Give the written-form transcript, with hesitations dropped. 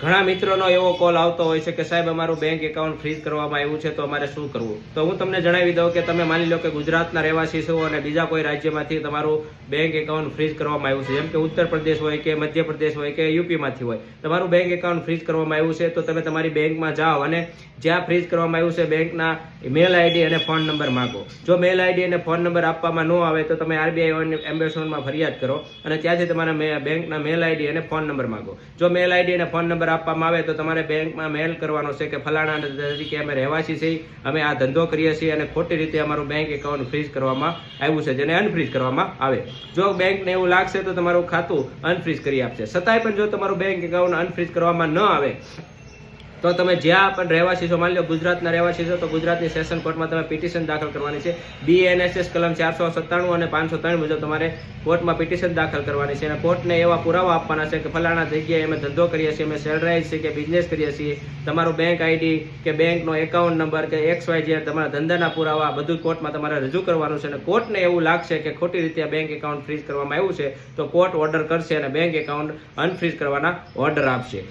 ઘણા મિત્રોનો એવો કોલ આવતો હોય છે કે સાહેબ અમારું બેંક એકાઉન્ટ ફ્રીઝ કરવામાં આવ્યું છે તો અમારે શું કરવું? તો હું તમને જણાવી દઉં કે તમે માની લો કે ગુજરાતના રહેવાસી છો અને બીજા કોઈ રાજ્યમાંથી તમારું બેંક એકાઉન્ટ ફ્રીઝ કરવામાં આવ્યું છે, જેમ કે ઉત્તર પ્રદેશ હોય કે મધ્યપ્રદેશ હોય કે યુપીમાંથી હોય, તમારું બેંક એકાઉન્ટ ફ્રીઝ કરવામાં આવ્યું છે તો તમે તમારી બેંકમાં જાઓ અને જ્યાં ફ્રીઝ કરવામાં આવ્યું છે બેંકના મેલ આઈડી અને ફોન નંબર માંગો. જો મેલ આઈડી અને ફોન નંબર આપવામાં ન આવે તો તમે આરબીઆઈ એમ્બેસડરમાં ફરિયાદ કરો અને ત્યાંથી તમારા બેંકના મેલ આઈડી અને ફોન નંબર માંગો. જો મેલ આઈડી અને ફોન નંબર આપવામાં આવે તો તમારે બેંકમાં મેલ કરવાનો છે કે ફલાણા તરીકે અમે રહેવાસી છીએ, અમે આ ધંધો કરીએ છીએ અને ખોટી રીતે અમારું બેંક એકાઉન્ટ ફ્રીઝ કરવામાં આવ્યું છે, જેને અનફ્રીઝ કરવામાં આવે. જો બેંકને એવું લાગશે તો તમારું ખાતું અનફ્રીઝ કરી આપશે. છતાંય પણ જો તમારું બેંક એકાઉન્ટ અનફ્રીઝ કરવામાં ન આવે તો તમે જ્યાં પણ રહેવાસી છો, માની લો ગુજરાતના રહેવાસી છો તો ગુજરાતની સેશન કોર્ટમાં તમે પિટિશન દાખલ કરવાની છે. BENSS કલમ 497 અને 503 મુજબ તમારે કોર્ટમાં પિટિશન દાખલ કરવાની છે અને કોર્ટને એવા પુરાવા આપવાના છે કે ફલાણા જગ્યાએ અમે ધંધો કરીએ છીએ, અમે સેલરાઇઝ છે કે બિઝનેસ કરીએ છીએ, તમારું બેંક આઈડી કે બેંકનો એકાઉન્ટ નંબર કે XYZ તમારા ધંધાના પુરાવા બધું કોર્ટમાં તમારે રજૂ કરવાનું છે. અને કોર્ટને એવું લાગશે કે ખોટી રીતે બેંક એકાઉન્ટ ફ્રીઝ કરવામાં આવ્યું છે તો કોર્ટ ઓર્ડર કરશે અને બેંક એકાઉન્ટ અનફ્રીઝ કરવાના ઓર્ડર આપશે.